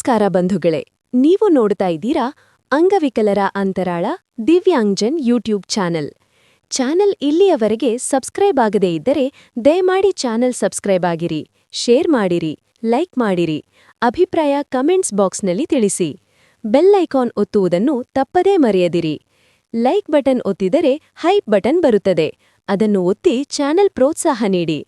ನಮಸ್ಕಾರ ಬಂಧುಗಳೇ, ನೀವು ನೋಡ್ತಾ ಇದ್ದೀರಾ ಅಂಗವಿಕಲರ ಅಂತರಾಳ ದಿವ್ಯಾಂಗ್ಜನ್ ಯೂಟ್ಯೂಬ್ ಚಾನೆಲ್ ಇಲ್ಲಿಯವರೆಗೆ ಸಬ್ಸ್ಕ್ರೈಬ್ ಆಗದೇ ಇದ್ದರೆ ದಯಮಾಡಿ ಚಾನೆಲ್ ಸಬ್ಸ್ಕ್ರೈಬ್ ಆಗಿರಿ, ಶೇರ್ ಮಾಡಿರಿ, ಲೈಕ್ ಮಾಡಿರಿ, ಅಭಿಪ್ರಾಯ ಕಮೆಂಟ್ಸ್ ಬಾಕ್ಸ್ನಲ್ಲಿ ತಿಳಿಸಿ. ಬೆಲ್ ಐಕಾನ್ ಒತ್ತುವುದನ್ನು ತಪ್ಪದೇ ಮರೆಯದಿರಿ. ಲೈಕ್ ಬಟನ್ ಒತ್ತಿದರೆ ಹೈಪ್ ಬಟನ್ ಬರುತ್ತದೆ, ಅದನ್ನು ಒತ್ತಿ ಚಾನೆಲ್ ಪ್ರೋತ್ಸಾಹ ನೀಡಿ.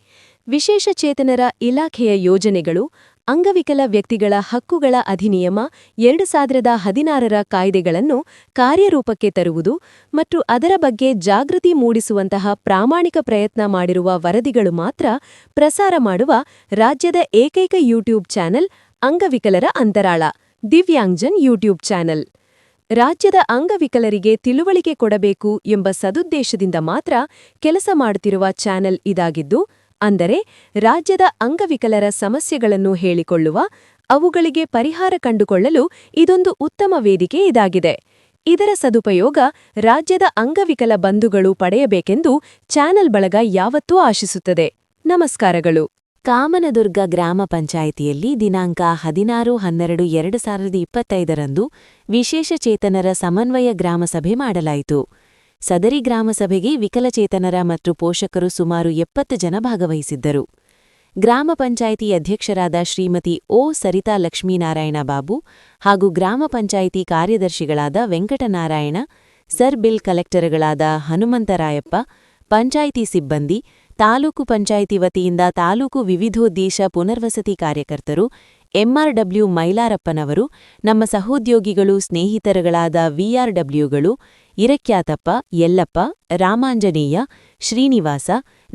ವಿಶೇಷ ಚೇತನರ ಇಲಾಖೆಯ ಯೋಜನೆಗಳು, ಅಂಗವಿಕಲ ವ್ಯಕ್ತಿಗಳ ಹಕ್ಕುಗಳ ಅಧಿನಿಯಮ 2016ರ ಕಾಯ್ದೆಗಳನ್ನು ಕಾರ್ಯರೂಪಕ್ಕೆ ತರುವುದು ಮತ್ತು ಅದರ ಬಗ್ಗೆ ಜಾಗೃತಿ ಮೂಡಿಸುವಂತಹ ಪ್ರಾಮಾಣಿಕ ಪ್ರಯತ್ನ ಮಾಡಿರುವ ವರದಿಗಳು ಮಾತ್ರ ಪ್ರಸಾರ ಮಾಡುವ ರಾಜ್ಯದ ಏಕೈಕ ಯೂಟ್ಯೂಬ್ ಚಾನೆಲ್ ಅಂಗವಿಕಲರ ಅಂತರಾಳ ದಿವ್ಯಾಂಗ್ಜನ್ ಯೂಟ್ಯೂಬ್ ಚಾನೆಲ್. ರಾಜ್ಯದ ಅಂಗವಿಕಲರಿಗೆ ತಿಳುವಳಿಕೆ ಕೊಡಬೇಕು ಎಂಬ ಸದುದ್ದೇಶದಿಂದ ಮಾತ್ರ ಕೆಲಸ ಮಾಡುತ್ತಿರುವ ಚಾನೆಲ್ ಇದಾಗಿದ್ದು, ಅಂದರೆ ರಾಜ್ಯದ ಅಂಗವಿಕಲರ ಸಮಸ್ಯೆಗಳನ್ನು ಹೇಳಿಕೊಳ್ಳುವ, ಅವುಗಳಿಗೆ ಪರಿಹಾರ ಕಂಡುಕೊಳ್ಳಲು ಇದೊಂದು ಉತ್ತಮ ವೇದಿಕೆ ಇದಾಗಿದೆ. ಇದರ ಸದುಪಯೋಗ ರಾಜ್ಯದ ಅಂಗವಿಕಲ ಬಂಧುಗಳು ಪಡೆಯಬೇಕೆಂದು ಚಾನೆಲ್ ಬಳಗ ಯಾವತ್ತೂ ಆಶಿಸುತ್ತದೆ. ನಮಸ್ಕಾರಗಳು. ಕಾಮನದುರ್ಗ ಗ್ರಾಮ ಪಂಚಾಯಿತಿಯಲ್ಲಿ ದಿನಾಂಕ 16-12-2025ರಂದು ವಿಶೇಷ ಚೇತನರ ಸಮನ್ವಯ ಗ್ರಾಮಸಭೆ ಮಾಡಲಾಯಿತು. ಸದರಿ ಗ್ರಾಮಸಭೆಗೆ ವಿಕಲಚೇತನರ ಮತ್ತು ಪೋಷಕರು ಸುಮಾರು 70 ಜನ ಭಾಗವಹಿಸಿದ್ದರು. ಗ್ರಾಮ ಪಂಚಾಯಿತಿ ಅಧ್ಯಕ್ಷರಾದ ಶ್ರೀಮತಿ ಓ ಸರಿತಾ ಲಕ್ಷ್ಮೀನಾರಾಯಣ ಬಾಬು ಹಾಗೂ ಗ್ರಾಮ ಪಂಚಾಯಿತಿ ಕಾರ್ಯದರ್ಶಿಗಳಾದ ವೆಂಕಟನಾರಾಯಣ, ಸರ್ ಬಿಲ್ ಕಲೆಕ್ಟರ್ಗಳಾದ ಹನುಮಂತರಾಯಪ್ಪ, ಪಂಚಾಯಿತಿ ಸಿಬ್ಬಂದಿ, ತಾಲೂಕು ಪಂಚಾಯಿತಿ ವತಿಯಿಂದ ತಾಲೂಕು ವಿವಿಧೋದ್ದೇಶ ಪುನರ್ವಸತಿ ಕಾರ್ಯಕರ್ತರು, ಎಂಆರ್ಡಬ್ಲ್ಯೂ ಮೈಲಾರಪ್ಪನವರು, ನಮ್ಮ ಸಹೋದ್ಯೋಗಿಗಳು, ಸ್ನೇಹಿತರುಗಳಾದ ವಿಆರ್ಡಬ್ಲ್ಯೂಗಳು ಇರಕ್ಯಾತಪ್ಪ, ಯಲ್ಲಪ್ಪ, ರಾಮಾಂಜನೇಯ, ಶ್ರೀನಿವಾಸ,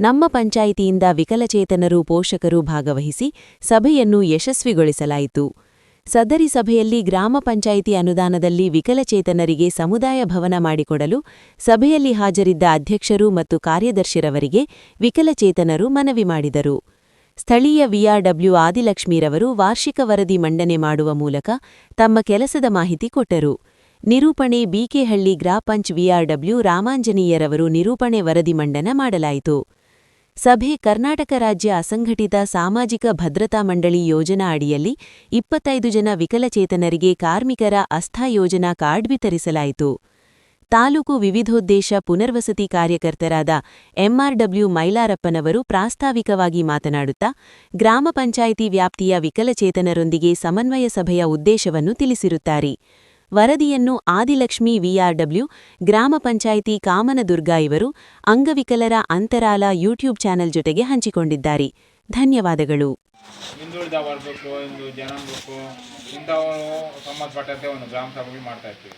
ನಮ್ಮ ಪಂಚಾಯಿತಿಯಿಂದ ವಿಕಲಚೇತನರು ಪೋಷಕರು ಭಾಗವಹಿಸಿ ಸಭೆಯನ್ನು ಯಶಸ್ವಿಗೊಳಿಸಲಾಯಿತು. ಸದರಿ ಸಭೆಯಲ್ಲಿ ಗ್ರಾಮ ಪಂಚಾಯಿತಿ ಅನುದಾನದಲ್ಲಿ ವಿಕಲಚೇತನರಿಗೆ ಸಮುದಾಯ ಭವನ ಮಾಡಿಕೊಡಲು ಸಭೆಯಲ್ಲಿ ಹಾಜರಿದ್ದ ಅಧ್ಯಕ್ಷರು ಮತ್ತು ಕಾರ್ಯದರ್ಶಿರವರಿಗೆ ವಿಕಲಚೇತನರು ಮನವಿ ಮಾಡಿದರು. ಸ್ಥಳೀಯ ವಿಆರ್ಡಬ್ಲ್ಯೂ ಆದಿಲಕ್ಷ್ಮೀರವರು ವಾರ್ಷಿಕ ವರದಿ ಮಂಡನೆ ಮಾಡುವ ಮೂಲಕ ತಮ್ಮ ಕೆಲಸದ ಮಾಹಿತಿ ಕೊಟ್ಟರು. ನಿರೂಪಣೆ ಬಿಕೆಹಳ್ಳಿ ಗ್ರಾಪಂಚ್ ವಿಆರ್ಡಬ್ಲ್ಯೂ ರಾಮಾಂಜನೇಯರವರು ನಿರೂಪಣೆ ವರದಿ ಮಂಡನ ಮಾಡಲಾಯಿತು. ಸಭೆ ಕರ್ನಾಟಕ ರಾಜ್ಯ ಅಸಂಘಟಿತ ಸಾಮಾಜಿಕ ಭದ್ರತಾ ಮಂಡಳಿ ಯೋಜನಾ ಅಡಿಯಲ್ಲಿ 25 ಜನ ವಿಕಲಚೇತನರಿಗೆ ಕಾರ್ಮಿಕರ ಅಸ್ಥಾ ಯೋಜನಾ ಕಾರ್ಡ್ ವಿತರಿಸಲಾಯಿತು. ತಾಲೂಕು ವಿವಿಧೋದ್ದೇಶ ಪುನರ್ವಸತಿ ಕಾರ್ಯಕರ್ತರಾದ ಎಂಆರ್ಡಬ್ಲ್ಯೂ ಮೈಲಾರಪ್ಪನವರು ಪ್ರಾಸ್ತಾವಿಕವಾಗಿ ಮಾತನಾಡುತ್ತಾ ಗ್ರಾಮ ಪಂಚಾಯಿತಿ ವ್ಯಾಪ್ತಿಯ ವಿಕಲಚೇತನರೊಂದಿಗೆ ಸಮನ್ವಯ ಸಭೆಯ ಉದ್ದೇಶವನ್ನು ತಿಳಿಸಿರುತ್ತಾರೆ. ವರದಿಯನ್ನು ಆದಿಲಕ್ಷ್ಮಿ ವಿಆರ್ಡಬ್ಲ್ಯೂ, ಗ್ರಾಮ ಪಂಚಾಯಿತಿ ಕಾಮನದುರ್ಗ ಇವರು ಅಂಗವಿಕಲರ ಅಂತರಾಲ ಯೂಟ್ಯೂಬ್ ಚಾನೆಲ್ ಜೊತೆಗೆ ಹಂಚಿಕೊಂಡಿದ್ದಾರೆ. ಧನ್ಯವಾದಗಳು. ಹಿಂದುಳಿದ ವರ್ಗಕ್ಕೂ ಜನಾಂಗಕ್ಕೂ ಇಂಥವರು ಸಂಬಂಧಪಟ್ಟಂತೆ ಒಂದು ಗ್ರಾಮ ಸಭೆಗಳು ಮಾಡ್ತಾ ಇರ್ತೀವಿ.